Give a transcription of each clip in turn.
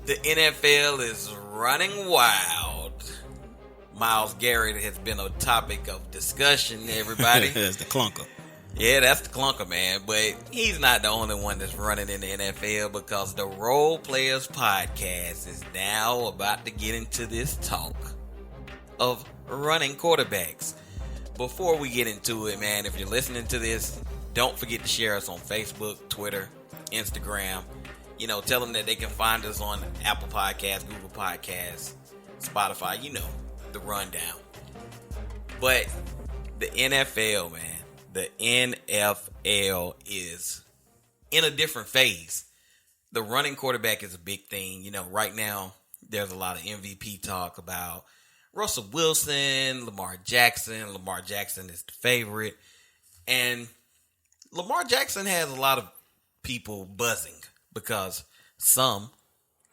The NFL is running wild. Myles Garrett has been a topic of discussion, everybody. That's the clunker. Yeah, that's the clunker, man. But he's not the only one that's running in the NFL, because the Role Players Podcast is now about to get into this talk of running quarterbacks. Before we get into it, man, if you're listening to this, don't forget to share us on Facebook, Twitter, Instagram. You know, tell them that they can find us on Apple Podcasts, Google Podcasts, Spotify, you know, the rundown. But the NFL, man, the NFL is in a different phase. The running quarterback is a big thing. You know, right now, there's a lot of MVP talk about Russell Wilson, Lamar Jackson. Lamar Jackson is the favorite. And Lamar Jackson has a lot of people buzzing, because some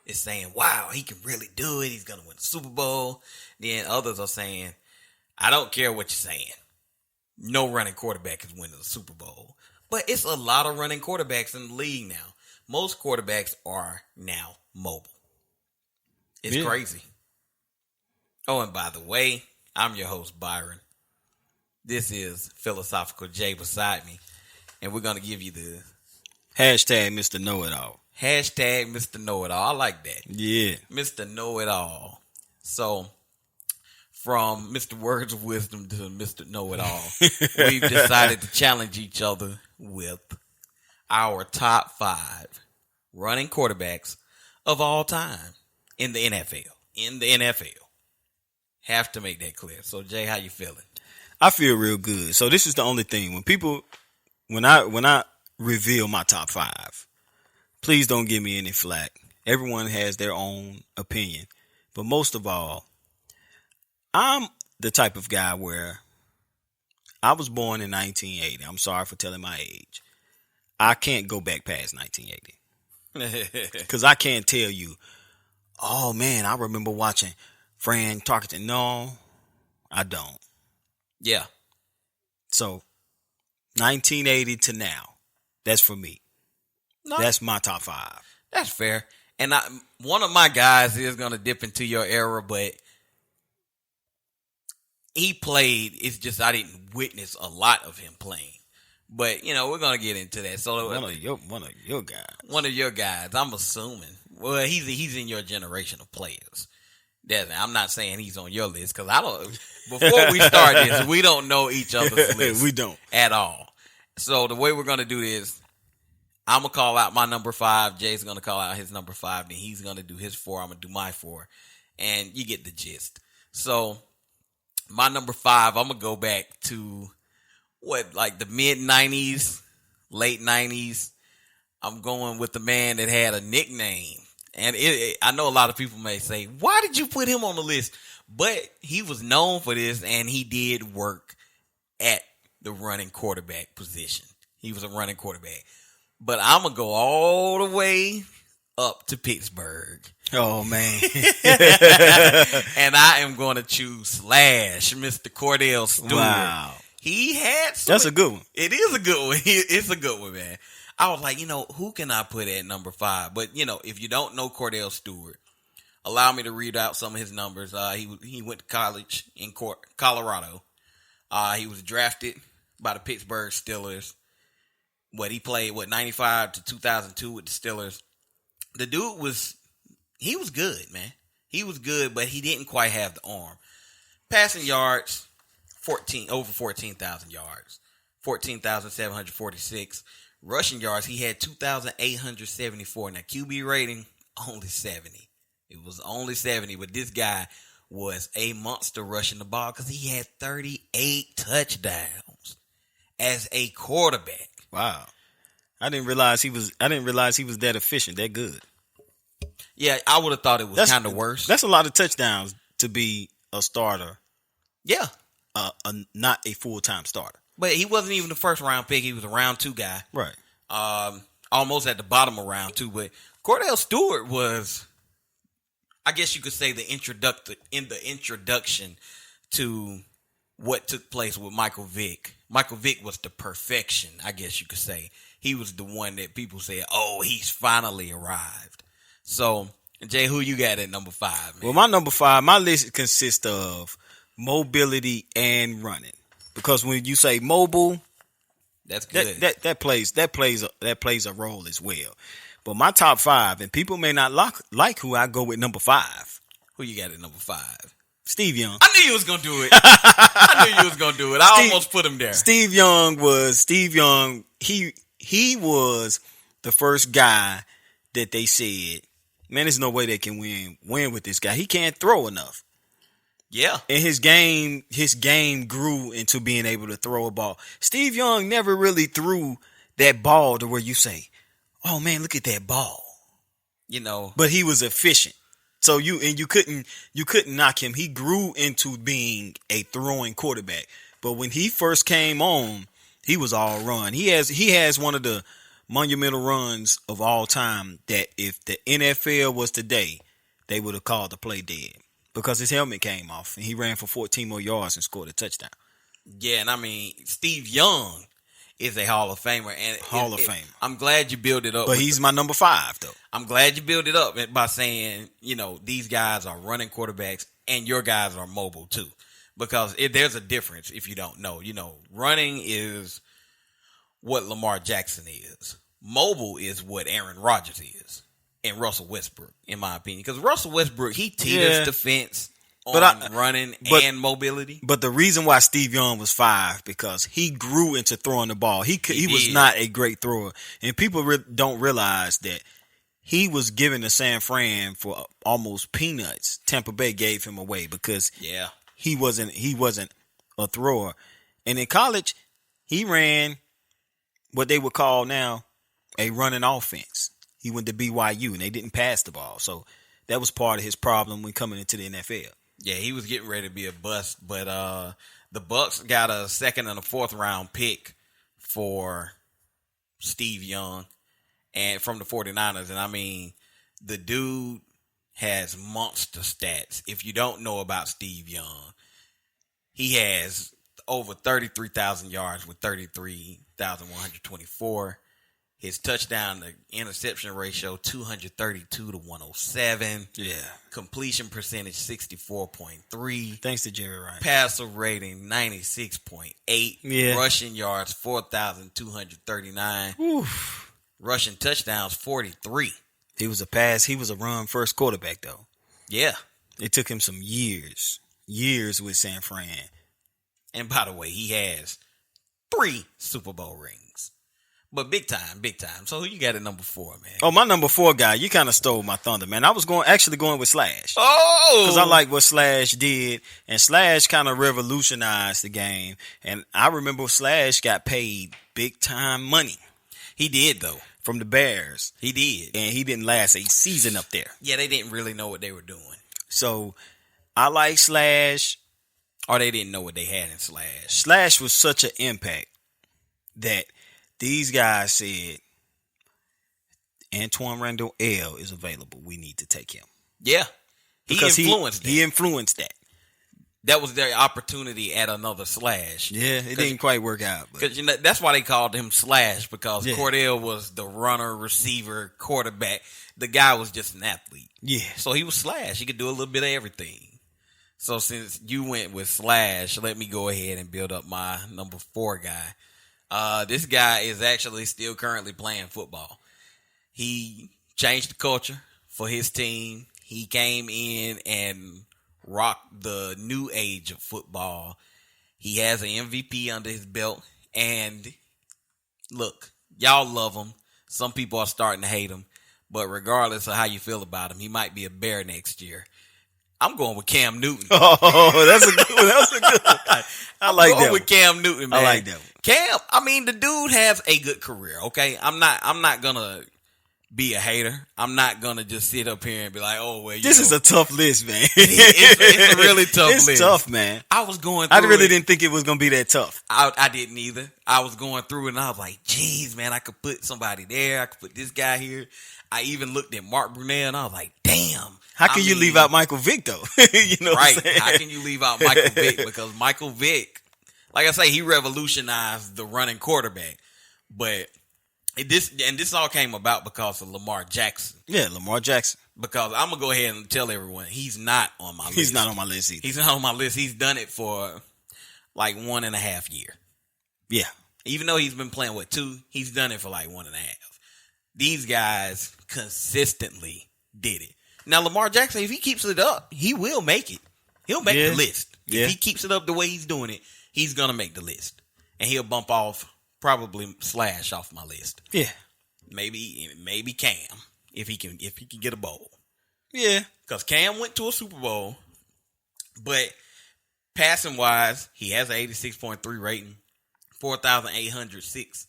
is saying, wow, he can really do it. He's going to win the Super Bowl. Then others are saying, I don't care what you're saying. No running quarterback is winning the Super Bowl. But it's a lot of running quarterbacks in the league now. Most quarterbacks are now mobile. It's crazy. Oh, and by the way, I'm your host, Byron. This is Philosophical Jay beside me. And we're going to give you the Hashtag Mr. Know-It-All. Hashtag Mr. Know-It-All. I like that. Yeah. Mr. Know-It-All. So, from Mr. Words of Wisdom to Mr. Know-It-All, we've decided to challenge each other with our top 5 running quarterbacks of all time in the NFL. In the NFL. Have to make that clear. So, Jay, how you feeling? I feel real good. So this is the only thing. When I reveal my top 5, please don't give me any flack. Everyone has their own opinion. But most of all, I'm the type of guy where I was born in 1980. I'm sorry for telling my age. I can't go back past 1980. Because I can't tell you, oh man, I remember watching Fran Tarkenton. No, I don't. Yeah. So 1980 to now, that's for me. No, that's my top 5. That's fair. And one of my guys is going to dip into your era, but he played. It's just I didn't witness a lot of him playing. But, you know, we're going to get into that. So one of your guys. One of your guys, I'm assuming. Well, he's in your generation of players. I'm not saying he's on your list, because I don't. Before we start this, we don't know each other's list. We don't at all. So the way we're going to do this, I'm going to call out my number 5. Jay's going to call out his number 5. Then he's going to do his 4. I'm going to do my 4. And you get the gist. So my number 5, I'm going to go back to like the mid-90s, late 90s. I'm going with the man that had a nickname. And I know a lot of people may say, why did you put him on the list? But he was known for this, and he did work at the running quarterback position. He was a running quarterback. But I'm going to go all the way up to Pittsburgh. Oh, man. And I am going to choose Slash, Mr. Cordell Stewart. Wow. He had some. That's a good one. It is a good one. It's a good one, man. I was like, who can I put at number 5? But, if you don't know Cordell Stewart, allow me to read out some of his numbers. He went to college in Colorado. He was drafted by the Pittsburgh Steelers. He played, 95 to 2002 with the Steelers. The dude was good, man. He was good, but he didn't quite have the arm. Passing yards, over 14,000 yards. 14,746. Rushing yards, he had 2,874. Now, QB rating, only 70. It was only 70, but this guy was a monster rushing the ball, because he had 38 touchdowns as a quarterback. Wow. I didn't realize he was that efficient, that good. Yeah, I would have thought it was kind of worse. That's a lot of touchdowns to be a starter. Yeah. Not a full-time starter. But he wasn't even the first round pick. He was a round 2 guy. Right. Almost at the bottom of round 2. But Cordell Stewart was, I guess you could say, the introduction to what took place with Michael Vick. Michael Vick was the perfection, I guess you could say. He was the one that people said, oh, he's finally arrived. So Jay, who you got at number 5, man? Well, my number 5, my list consists of mobility and running. Because when you say mobile, that's good. That plays a role as well. But my top 5, and people may not like who I go with number 5. Who you got at number 5? Steve Young. I knew you was gonna do it. I almost put him there. Steve Young. He was the first guy that they said, man, there's no way they can win with this guy. He can't throw enough. Yeah. And his game grew into being able to throw a ball. Steve Young never really threw that ball to where you say, oh man, look at that ball. But he was efficient. So you couldn't knock him. He grew into being a throwing quarterback. But when he first came on, he was all run. He has one of the monumental runs of all time that if the NFL was today, they would have called the play dead because his helmet came off and he ran for 14 more yards and scored a touchdown. Yeah, and I mean, Steve Young is a Hall of Famer. And Hall of Famer. I'm glad you built it up. But he's my number 5, though. I'm glad you built it up by saying, these guys are running quarterbacks and your guys are mobile too. Because there's a difference if you don't know. Running is what Lamar Jackson is. Mobile is what Aaron Rodgers is. And Russell Westbrook, in my opinion. Because Russell Westbrook, he teeters the fence on running and mobility. But the reason why Steve Young was 5, because he grew into throwing the ball. He was not a great thrower. And people don't realize that he was given to San Fran for almost peanuts. Tampa Bay gave him away because he wasn't a thrower. And in college, he ran what they would call now a running offense. He went to BYU and they didn't pass the ball. So that was part of his problem when coming into the NFL. Yeah, he was getting ready to be a bust, but the Bucs got a 2nd and a 4th round pick for Steve Young and from the 49ers. And I mean, the dude has monster stats. If you don't know about Steve Young, he has over 33,000 yards with 33,124. His touchdown to interception ratio 232 to 107. Yeah. Completion percentage 64.3. Thanks to Jerry Rice. Passer rating 96.8. Yeah. Rushing yards 4,239. Oof. Rushing touchdowns 43. He was a run first quarterback though. Yeah. It took him some years with San Fran. And by the way, he has 3 Super Bowl rings. But big time. So who you got at number 4, man? Oh, my number 4 guy, you kind of stole my thunder, man. I was going with Slash. Oh! Because I like what Slash did, and Slash kind of revolutionized the game. And I remember Slash got paid big time money. He did, though. From the Bears. He did. And he didn't last a season up there. Yeah, they didn't really know what they were doing. So, I like Slash. Or they didn't know what they had in Slash. Slash was such an impact that these guys said, Antoine Randall L is available. We need to take him. Yeah. He influenced that. That was their opportunity at another Slash. Yeah, it didn't quite work out. Because that's why they called him Slash, because Cordell was the runner, receiver, quarterback. The guy was just an athlete. Yeah. So he was Slash. He could do a little bit of everything. So since you went with Slash, let me go ahead and build up my number 4 guy. This guy is actually still currently playing football. He changed the culture for his team. He came in and rocked the new age of football. He has an MVP under his belt. And look, y'all love him. Some people are starting to hate him. But regardless of how you feel about him, he might be a Bear next year. I'm going with Cam Newton. Oh, that's a good one. I like that. I'm going with Cam Newton, man. I like that one. Cam, I mean, the dude has a good career, okay? I'm not going to be a hater. I'm not going to just sit up here and be like, oh, well, this is a tough list, man. It's a really tough list. It's tough, man. I was going through I really didn't think it was going to be that tough. I didn't either. I was going through it and I was like, geez, man, I could put somebody there. I could put this guy here. I even looked at Mark Brunell and I was like, damn. How can you leave out Michael Vick, though? You know right. What I'm saying? How can you leave out Michael Vick? Because Michael Vick, like I say, he revolutionized the running quarterback. But this all came about because of Lamar Jackson. Yeah, Lamar Jackson. Because I'm going to go ahead and tell everyone he's not on my list. He's not on my list either. He's not on my list. He's done it for like 1.5 years. Yeah. Even though he's been playing, 2? He's done it for like 1.5. These guys consistently did it. Now, Lamar Jackson, if he keeps it up, he will make it. He'll make the list. If he keeps it up the way he's doing it, he's going to make the list. And he'll bump off, probably slash off my list. Yeah. Maybe Cam, if he can get a bowl. Yeah. Because Cam went to a Super Bowl, but passing wise, he has an 86.3 rating, 4,806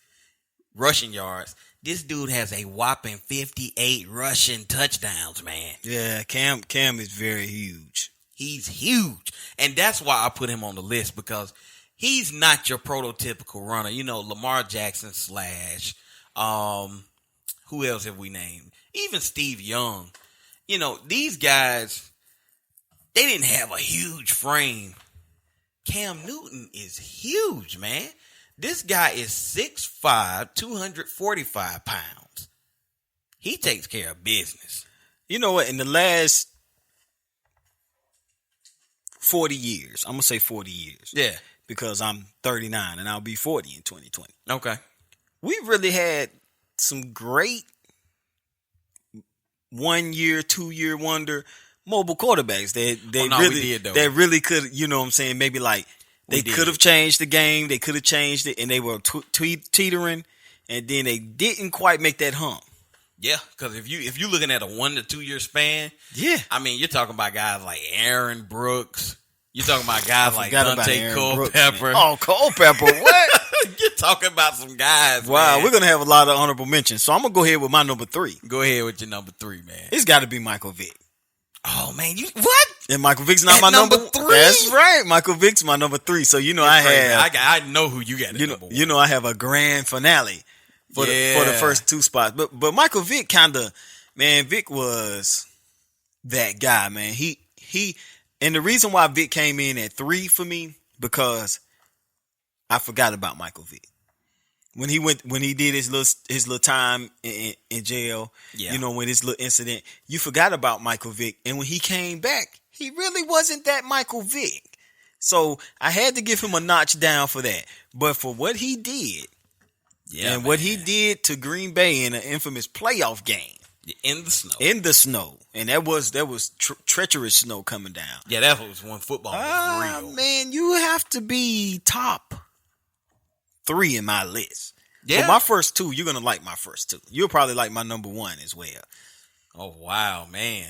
rushing yards. This dude has a whopping 58 rushing touchdowns, man. Yeah, Cam is very huge. He's huge. And that's why I put him on the list, because he's not your prototypical runner. You know, Lamar Jackson slash, who else have we named? Even Steve Young. You know, these guys, they didn't have a huge frame. Cam Newton is huge, man. This guy is 6'5", 245 pounds. He takes care of business. You know what? In the last 40 years, I'm going to say 40 years. Yeah. Because I'm 39 and I'll be 40 in 2020. Okay. We really had some great 1 year, 2 year wonder mobile quarterbacks that really could, you know what I'm saying, maybe like they could have changed the game, they could have changed it, and they were teetering, and then they didn't quite make that hump. Yeah, because if you're looking at a 1 to 2 year span, yeah, I mean, you're talking about guys like Aaron Brooks. You're talking about guys like Dante Culpepper. Oh, Culpepper, what? You're talking about some guys. Wow, man. We're gonna have a lot of honorable mentions, so I'm gonna go ahead with my number 3. Go ahead with your number 3, man. It's got to be Michael Vick. Oh man, you what? And Michael Vick's not my number 3. That's right, Michael Vick's my number 3. So you know I know who you got. You know I have a grand finale for the first 2 spots. But Michael Vick Vick was that guy, man. He and the reason why Vick came in at 3 for me, because I forgot about Michael Vick. When he did his little time in jail, you know, when his little incident, you forgot about Michael Vick. And when he came back, he really wasn't that Michael Vick. So I had to give him a notch down for that. But for what he did, what he did to Green Bay in an infamous playoff game, in the snow, and that was treacherous snow coming down. Yeah, that was when football was real. Man, you have to be top 3 in my list. Yeah. So my first 2, you're gonna like my first 2. You'll probably like my number 1 as well. Oh wow, man!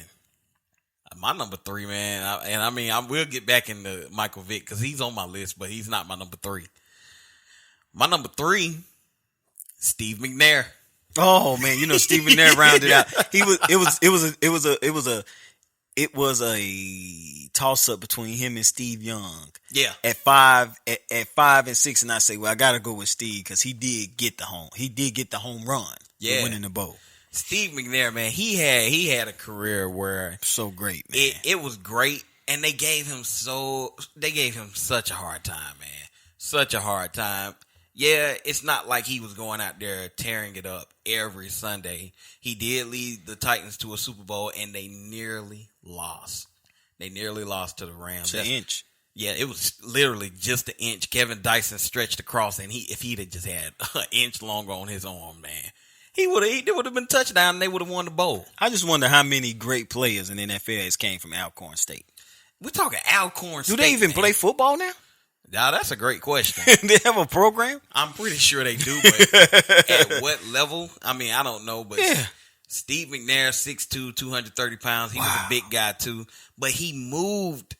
My number 3, man, I will get back into Michael Vick because he's on my list, but he's not my number 3. My number 3, Steve McNair. Oh man, you know Steve McNair rounded out. It was a toss up between him and Steve Young. Yeah. At 5 and 6, and I say, well, I gotta go with Steve because he did get the home run. Yeah. For winning the bowl. Steve McNair, man, he had a career where so great, man. It was great, and they gave him such a hard time, man. Such a hard time. Yeah, it's not like he was going out there tearing it up every Sunday. He did lead the Titans to a Super Bowl, and they nearly lost. They nearly lost to the Rams. An inch. Yeah, it was literally just an inch. Kevin Dyson stretched across, and if he'd have just had an inch longer on his arm, man, it would have been touchdown, and they would have won the bowl. I just wonder how many great players in the NFL came from Alcorn State. We're talking Alcorn State. Do they even play football now? Now, that's a great question. They have a program? I'm pretty sure they do, but at what level? I mean, I don't know, but yeah. Steve McNair, 6'2", 230 pounds. He was a big guy too, but he moved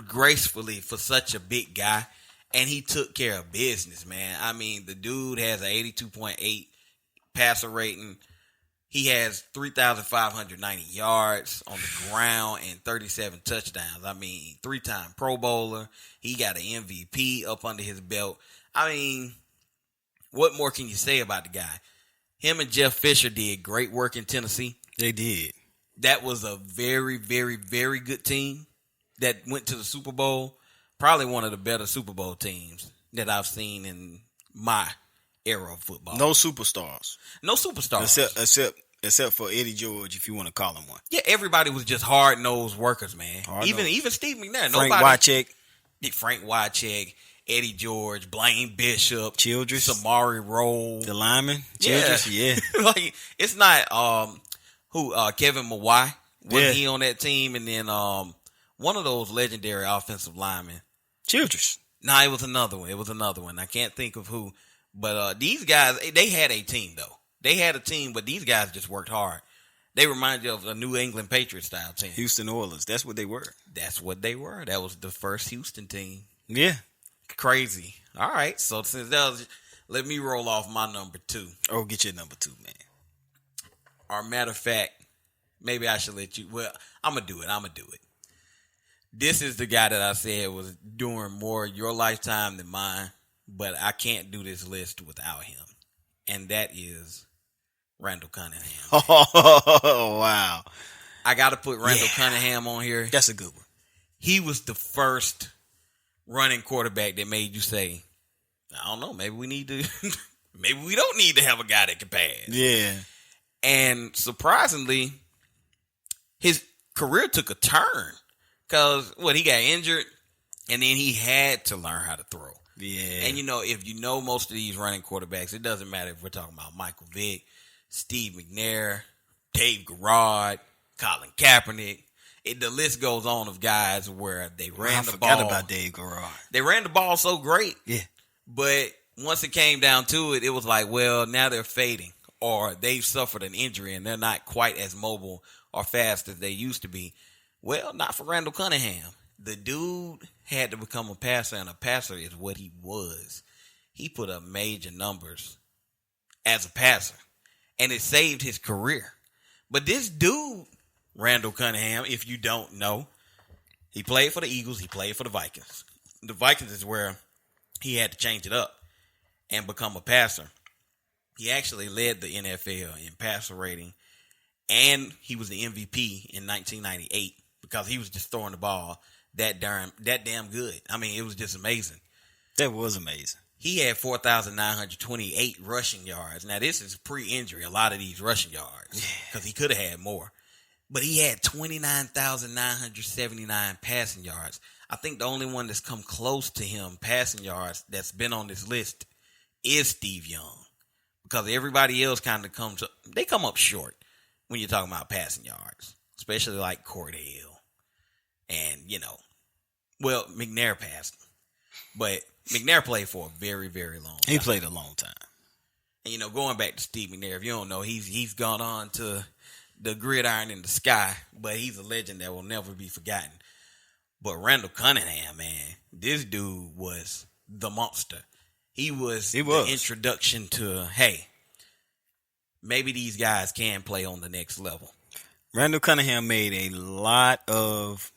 gracefully for such a big guy, and he took care of business, man. I mean, the dude has an 82.8 passer rating. He has 3,590 yards on the ground and 37 touchdowns. I mean, 3-time Pro Bowler. He got an MVP up under his belt. I mean, what more can you say about the guy? Him and Jeff Fisher did great work in Tennessee. They did. That was a very, very, very good team that went to the Super Bowl. Probably one of the better Super Bowl teams that I've seen in my era of football. No superstars. No superstars. Except except for Eddie George, if you want to call him one. Yeah, everybody was just hard-nosed workers, man. Even Steve McNair. Frank Wycheck. Frank Wycheck, Eddie George, Blaine Bishop, Childress, Samari Roll, the lineman, Childress, yeah. Like it's not Kevin Mawai wasn't he on that team, and then one of those legendary offensive linemen, Childress. Nah, it was another one. I can't think of who, but these guys they had a team though. They had a team, but these guys just worked hard. They remind you of a New England Patriots style team. Houston Oilers. That's what they were. That was the first Houston team. Yeah. Crazy. All right. So since that was, let me roll off my number 2. Oh, get your number 2, man. Or matter of fact, maybe I should let you. Well, I'm going to do it. This is the guy that I said was doing more your lifetime than mine, but I can't do this list without him. And that is Randall Cunningham. Oh, wow. I got to put Randall Cunningham on here. That's a good one. He was the first running quarterback that made you say, I don't know, maybe we don't need to have a guy that can pass. Yeah. And surprisingly, his career took a turn because he got injured and then he had to learn how to throw. Yeah. And if you know most of these running quarterbacks, it doesn't matter if we're talking about Michael Vick, Steve McNair, Dave Garrard, Colin Kaepernick. The list goes on of guys where they ran the ball. I forgot about Dave Garrard. They ran the ball so great. Yeah. But once it came down to it, it was like, well, now they're fading or they've suffered an injury and they're not quite as mobile or fast as they used to be. Well, not for Randall Cunningham. The dude had to become a passer, and a passer is what he was. He put up major numbers as a passer, and it saved his career. But this dude, Randall Cunningham, if you don't know, he played for the Eagles. He played for the Vikings. The Vikings is where he had to change it up and become a passer. He actually led the NFL in passer rating, and he was the MVP in 1998 because he was just throwing the ball that damn good. I mean, it was just amazing. That was amazing. He had 4,928 rushing yards. Now, this is pre-injury, a lot of these rushing yards, because he could have had more. But he had 29,979 passing yards. I think the only one that's come close to him passing yards that's been on this list is Steve Young. Because everybody else kind of come up short when you're talking about passing yards, especially like Cordell. And, McNair passed. But McNair played for a very, very long time. He played a long time. And, going back to Steve McNair, if you don't know, he's gone on to the gridiron in the sky, but he's a legend that will never be forgotten. But Randall Cunningham, man, this dude was the monster. He was the introduction to, hey, maybe these guys can play on the next level. Randall Cunningham made a lot of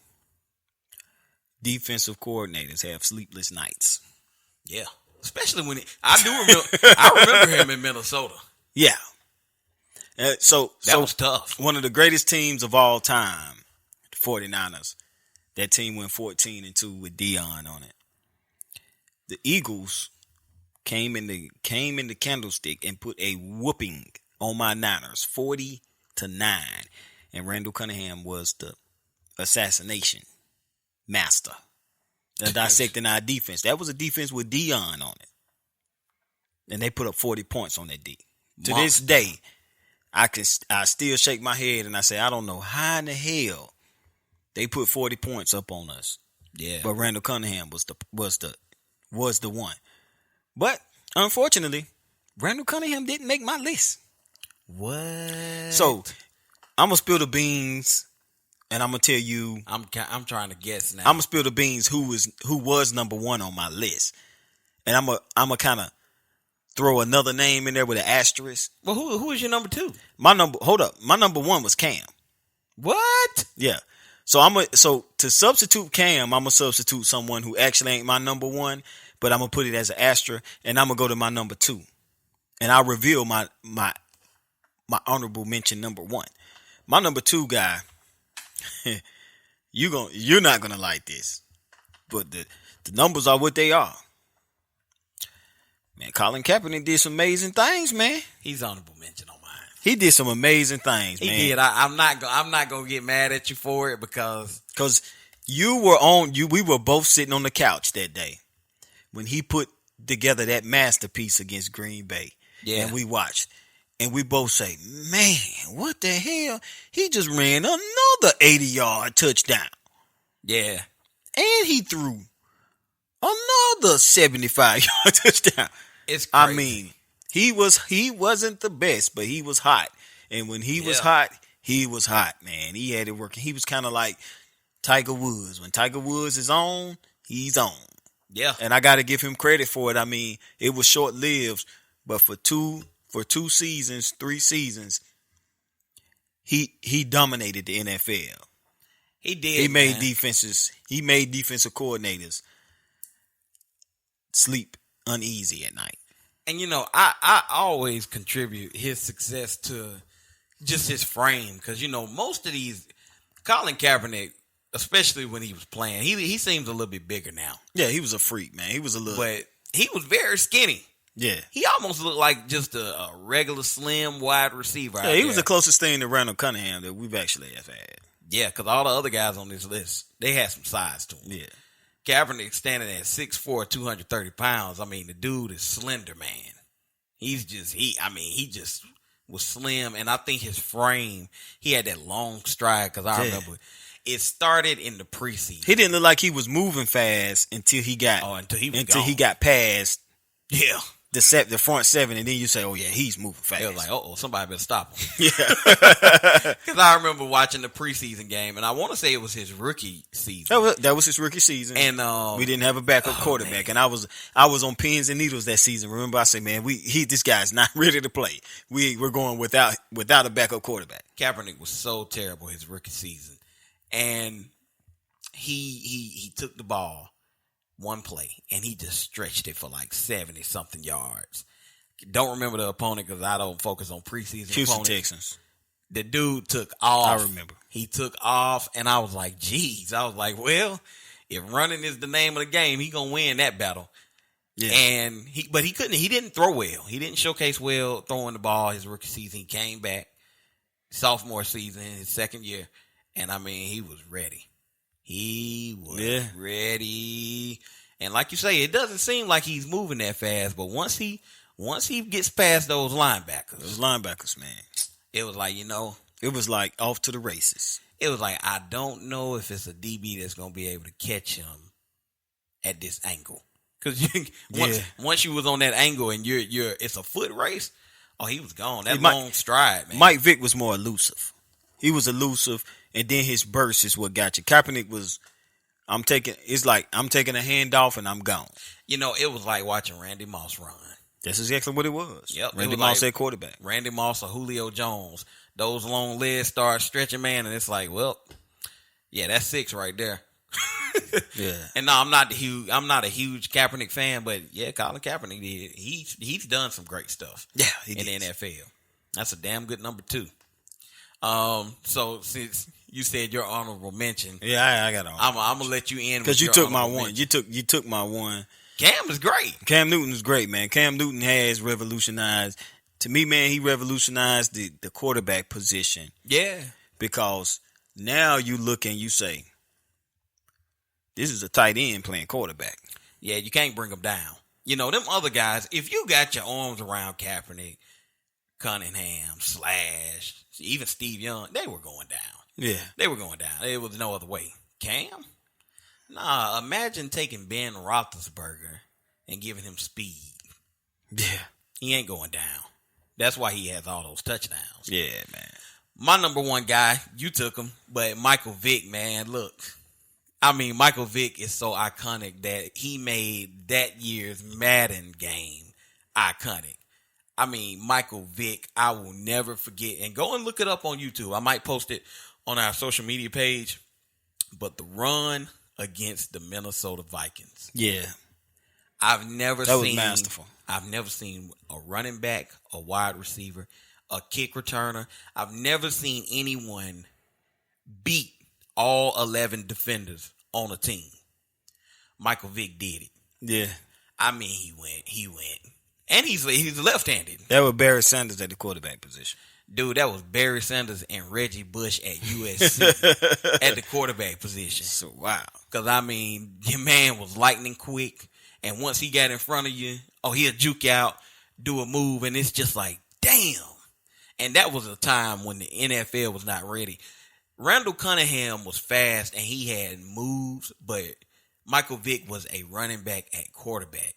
defensive coordinators have sleepless nights. Yeah, especially when I remember him in Minnesota. Yeah, so that was tough. One of the greatest teams of all time, the 49ers. That team went 14-2 with Dion on it. The Eagles came in the candlestick and put a whooping on my Niners, 40-9, and Randall Cunningham was the assassination master. Dissecting our defense. That was a defense with Dion on it. And they put up 40 points on that D. To this day, I still shake my head and I say, I don't know how in the hell they put 40 points up on us. Yeah. But Randall Cunningham was the one. But unfortunately, Randall Cunningham didn't make my list. What? So I'm gonna spill the beans. And I'm gonna tell you, I'm trying to guess now. I'm gonna spill the beans. Who was number one on my list? And I'm gonna kind of throw another name in there with an asterisk. Well, who is your number 2? My number 1 was Cam. What? Yeah. So to substitute Cam, I'm gonna substitute someone who actually ain't my number 1, but I'm gonna put it as an asterisk, and I'm gonna go to my number 2, and I'll reveal my honorable mention number 1. My number 2 guy. You're not gonna like this, but the numbers are what they are. Man, Colin Kaepernick did some amazing things, man. He's honorable mention on mine. He did some amazing things, He man. did. I'm not gonna get mad at you for it because we were both sitting on the couch that day when he put together that masterpiece against Green Bay. Yeah. And we watched. And we both say, man, what the hell? He just ran another 80-yard touchdown. yeah, And he threw another 75-yard touchdown. it's crazy. I mean, he wasn't the best, but he was hot. And when he was hot, man. He had it working. He was kind of like Tiger Woods. When Tiger Woods is on, he's on. Yeah. And I got to give him credit for it. I mean, it was short-lived, but for 3 seasons, he dominated the NFL. He did. He made man. defenses. He made defensive coordinators sleep uneasy at night. And I always contribute his success to just his frame because most of these Colin Kaepernick, especially when he was playing, he seems a little bit bigger now. Yeah, he was a freak, man. He was a little, but he was very skinny. Yeah, he almost looked like just a regular slim wide receiver. Yeah, he was the closest thing to Randall Cunningham that we've actually have had. Yeah, because all the other guys on this list, they had some size to them. Yeah. Kaepernick standing at 6'4", 230 pounds. I mean, the dude is slender, man. He just was slim, and I think his frame, he had that long stride because I remember it started in the preseason. He didn't look like he was moving fast until he got he got past the front seven, and then you say, "Oh yeah, he's moving fast." It was like, "Oh, somebody better stop him." Yeah, because I remember watching the preseason game, and I want to say it was his rookie season. That was his rookie season, and we didn't have a backup quarterback, man. And I was on pins and needles that season. Remember, I said, "Man, this guy's not ready to play. We're going without a backup quarterback." Kaepernick was so terrible his rookie season, and he took the ball one play, and he just stretched it for like 70-something yards. Don't remember the opponent because I don't focus on preseason Houston opponents. Texans. The dude took off. I remember. He took off, and I was like, geez. I was like, well, if running is the name of the game, he going to win that battle. Yeah. And he didn't throw well. He didn't showcase well throwing the ball his rookie season. He came back sophomore season, his second year, and I mean, he was ready. He was ready. And like you say, it doesn't seem like he's moving that fast, but once he gets past those linebackers, man, it was like, it was like off to the races. It was like, I don't know if it's a DB that's going to be able to catch him at this angle. Because once you was on that angle and it's a foot race, oh, he was gone. That long stride, man. Mike Vick was more elusive. He was elusive, and then his burst is what got you. Kaepernick was, I'm taking a handoff and I'm gone. It was like watching Randy Moss run. That's exactly what it was. Yep, Randy Moss at quarterback. Randy Moss or Julio Jones. Those long legs start stretching, man, and it's like, well, yeah, that's 6 right there. Yeah. And no, I'm not a huge Kaepernick fan, but yeah, Colin Kaepernick did. He's done some great stuff. Yeah, in the NFL. That's a damn good number 2. So since you said your honorable mention, I got on. I'm gonna let you in because you took my one. You took my one. Cam is great. Cam Newton is great, man. Cam Newton has revolutionized. To me, man, he revolutionized the quarterback position. Yeah, because now you look and you say, this is a tight end playing quarterback. Yeah, you can't bring him down. Them other guys. If you got your arms around Kaepernick, Cunningham, Slash, even Steve Young, they were going down. Yeah. They were going down. There was no other way. Cam? Nah, imagine taking Ben Roethlisberger and giving him speed. Yeah. He ain't going down. That's why he has all those touchdowns. Yeah, man. My number one guy, you took him, but Michael Vick, man, look. I mean, Michael Vick is so iconic that he made that year's Madden game iconic. I mean, Michael Vick, I will never forget. And go and look it up on YouTube. I might post it on our social media page. But the run against the Minnesota Vikings. Yeah. That was masterful. I've never seen a running back, a wide receiver, a kick returner. I've never seen anyone beat all 11 defenders on a team. Michael Vick did it. Yeah. I mean, he went. And he's left-handed. That was Barry Sanders at the quarterback position. Dude, that was Barry Sanders and Reggie Bush at USC at the quarterback position. So, wow. Because, I mean, your man was lightning quick. And once he got in front of you, he'll juke out, do a move, and it's just like, damn. And that was a time when the NFL was not ready. Randall Cunningham was fast and he had moves, but Michael Vick was a running back at quarterback.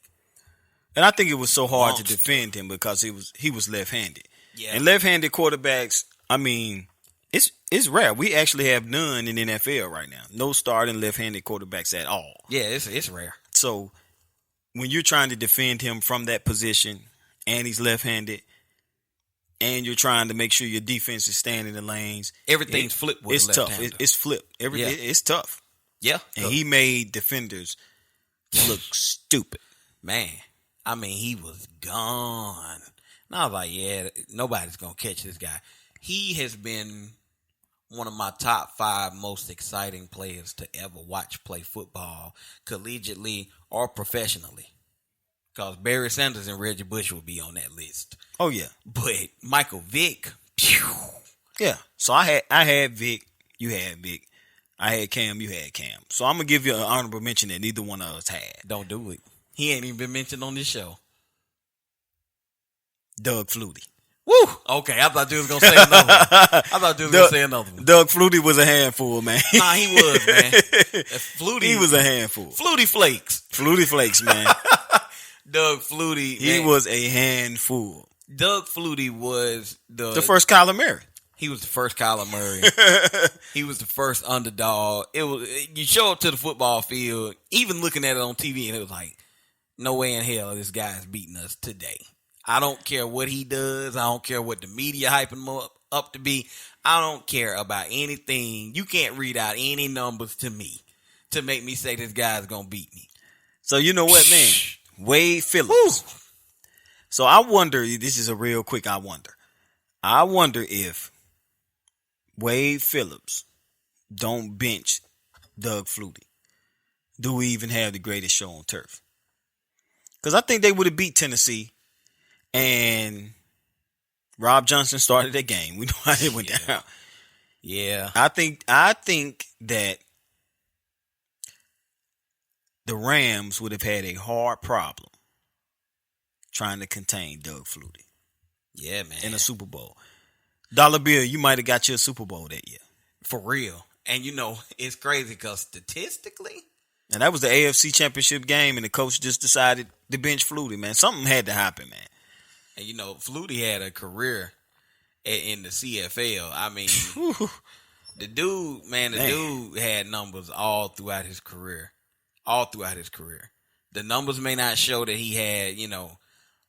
And I think it was so hard to defend him because he was left-handed. Yeah. And left-handed quarterbacks, I mean, it's rare. We actually have none in the NFL right now. No starting left-handed quarterbacks at all. Yeah, it's rare. So when you're trying to defend him from that position and he's left-handed and you're trying to make sure your defense is staying in the lanes, everything's flipped with it's tough. left-hander. It's flipped. It's tough. Yeah. And he made defenders look stupid. Man, I mean, he was gone. And I was like, yeah, nobody's going to catch this guy. He has been one of my top 5 most exciting players to ever watch play football, collegiately or professionally. Because Barry Sanders and Reggie Bush will be on that list. Oh, yeah. But Michael Vick, phew. Yeah. So I had Vic, you had Vic. I had Cam, you had Cam. So I'm going to give you an honorable mention that neither one of us had. Don't do it. He ain't even been mentioned on this show. Doug Flutie. Woo! Okay, I thought you was going to say another one. Doug Flutie was a handful, man. Nah, he was, man. He was a handful. Flutie Flakes. Flutie Flakes, man. Doug Flutie. He was a handful. Doug Flutie was the first Kyler Murray. He was the first Kyler Murray. He was the first underdog. You show up to the football field, even looking at it on TV, and it was like, no way in hell this guy's beating us today. I don't care what he does. I don't care what the media hyping him up to be. I don't care about anything. You can't read out any numbers to me to make me say this guy's going to beat me. So you know what, man? Wade Phillips. Woo. So I wonder, this is a real quick I wonder if Wade Phillips don't bench Doug Flutie. Do we even have the greatest show on turf? Because I think they would have beat Tennessee. And Rob Johnson started that game. We know how it went down. Yeah. I think that the Rams would have had a hard problem trying to contain Doug Flutie. Yeah, man. In a Super Bowl. Dollar Bill, you might have got you a Super Bowl that year. For real. And it's crazy because statistically. And that was the AFC Championship game, and the coach just decided to bench Flutie, man. Something had to happen, man. And, Flutie had a career in the CFL. I mean, the dude had numbers all throughout his career. The numbers may not show that he had,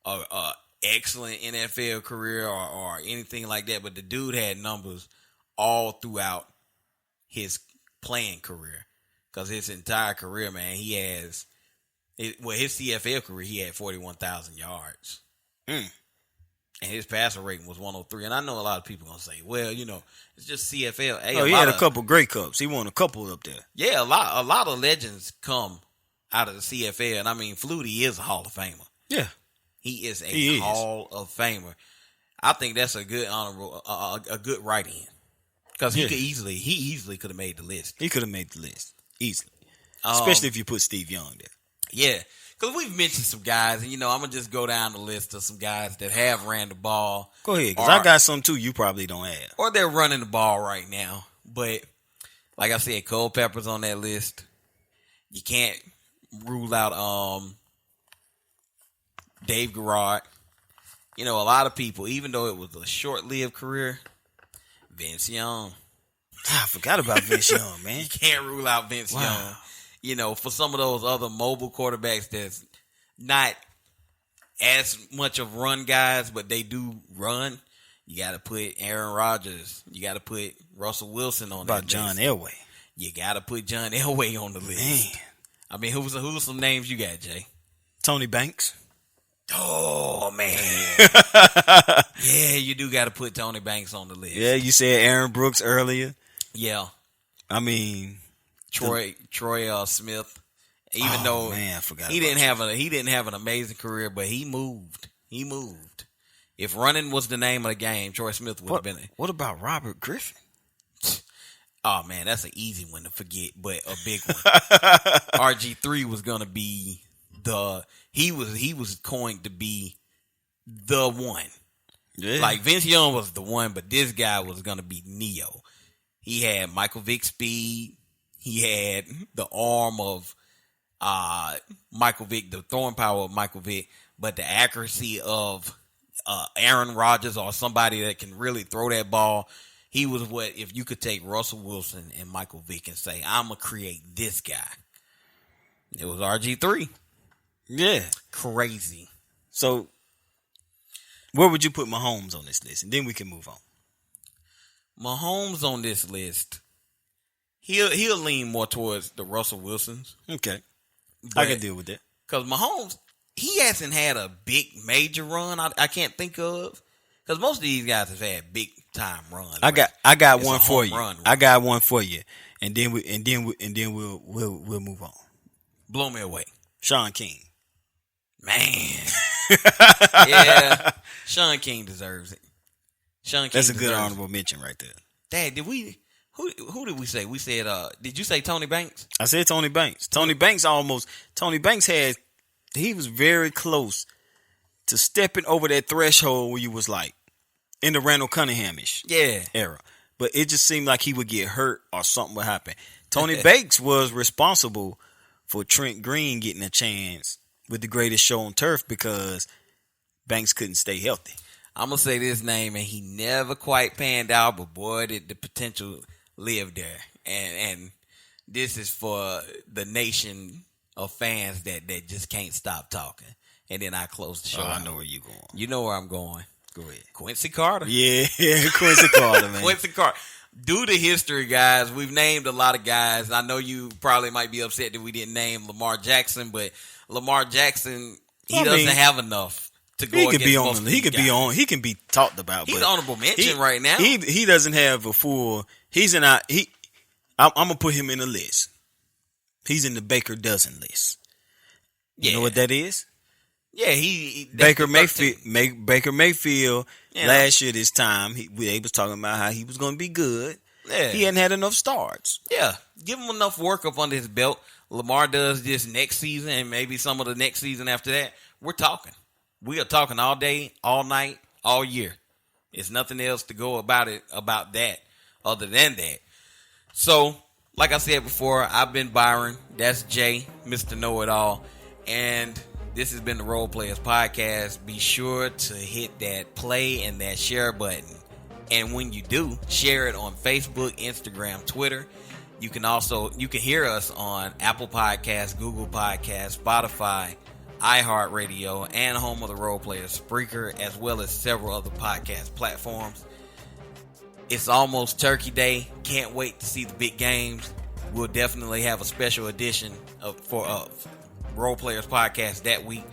a excellent NFL career or anything like that, but the dude had numbers all throughout his playing career. Because his entire career, man, his CFL career, he had 41,000 yards. And his passer rating was 103. And I know a lot of people going to say, well, it's just CFL. Hey, he had a couple Grey Cups. He won a couple up there. Yeah, a lot of legends come out of the CFL. And I mean, Flutie is a Hall of Famer. Yeah. He is a Hall of Famer. I think that's a good honorable, a good write-in. Because he easily could have made the list. He could have made the list. Easily. Especially if you put Steve Young there. Yeah. Because we've mentioned some guys, and, I'm going to just go down the list of some guys that have ran the ball. Go ahead, because I got some, too, you probably don't have. Or they're running the ball right now. But, like I said, Culpepper's on that list. You can't rule out Dave Garrard. A lot of people, even though it was a short-lived career, Vince Young. I forgot about Vince Young, man. You can't rule out Vince Young. For some of those other mobile quarterbacks that's not as much of run guys, but they do run, you got to put Aaron Rodgers. You got to put Russell Wilson on that list. John Elway. You got to put John Elway on the list. Man. I mean, who's some names you got, Jay? Tony Banks. Oh, man. Yeah, you do got to put Tony Banks on the list. Yeah, you said Aaron Brooks earlier. Yeah. I mean, Troy Smith, even though man, I forgot he didn't have an amazing career, but he moved. If running was the name of the game, Troy Smith would have been it. What about Robert Griffin? Oh man, that's an easy one to forget, but a big one. RG3 was gonna be he was coined to be the one. Yeah. Like Vince Young was the one, but this guy was gonna be Neo. He had Michael Vick speed. He had the arm of Michael Vick, the throwing power of Michael Vick, but the accuracy of Aaron Rodgers or somebody that can really throw that ball. He was what if you could take Russell Wilson and Michael Vick and say, I'm going to create this guy. It was RG3. Yeah. Crazy. So, where would you put Mahomes on this list? And then we can move on. Mahomes on this list, he'll lean more towards the Russell Wilsons. Okay. I can deal with that. Because Mahomes, he hasn't had a big major run I can't think of. Because most of these guys have had big time runs. I got one for you. Run. I got one for you, and then we'll move on. Blow me away, Sean King. Man, yeah, Sean King deserves it. Sean King. That's a good honorable mention right there. Dad, did we? Who did we say? We said. Did you say Tony Banks? I said Tony Banks. Tony Banks he was very close to stepping over that threshold where you was like in the Randall Cunningham-ish era. But it just seemed like he would get hurt or something would happen. Tony Banks was responsible for Trent Green getting a chance with the greatest show on turf because Banks couldn't stay healthy. I'm going to say this name, and he never quite panned out, but boy, did the potential live there. And this is for the nation of fans that just can't stop talking. And then I close the show. I know where you're going. You know where I'm going. Go ahead. Quincy Carter. Yeah, Quincy Carter, man. Quincy Carter. Due to history, guys, we've named a lot of guys. I know you probably might be upset that we didn't name Lamar Jackson, but Lamar Jackson, he doesn't have enough to go against most of these guys. He can be talked about. He's honorable mention right now. He doesn't have a full. I'm gonna put him in a list. He's in the Baker dozen list. You know what that is? Yeah, Baker Mayfield. Last year this time, they was talking about how he was going to be good. Yeah. He hadn't had enough starts. Yeah, give him enough work up under his belt. Lamar does this next season and maybe some of the next season after that. We're talking. We are talking all day, all night, all year. It's nothing else to go about that other than that. So, like I said before, I've been Byron. That's Jay, Mr. Know-It-All. And this has been the Role Players Podcast. Be sure to hit that play and that share button. And when you do, share it on Facebook, Instagram, Twitter. You can hear us on Apple Podcasts, Google Podcasts, Spotify, iHeartRadio, and Home of the Role Players, Spreaker, as well as several other podcast platforms. It's almost Turkey Day. Can't wait to see the big games. We'll definitely have a special edition for Role Players Podcast that week.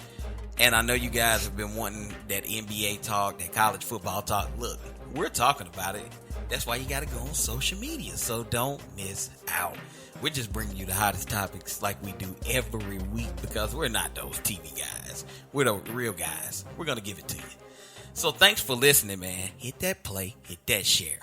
And I know you guys have been wanting that NBA talk, that college football talk. Look, we're talking about it. That's why you got to go on social media. So don't miss out. We're just bringing you the hottest topics like we do every week because we're not those TV guys. We're the real guys. We're going to give it to you. So thanks for listening, man. Hit that play, hit that share.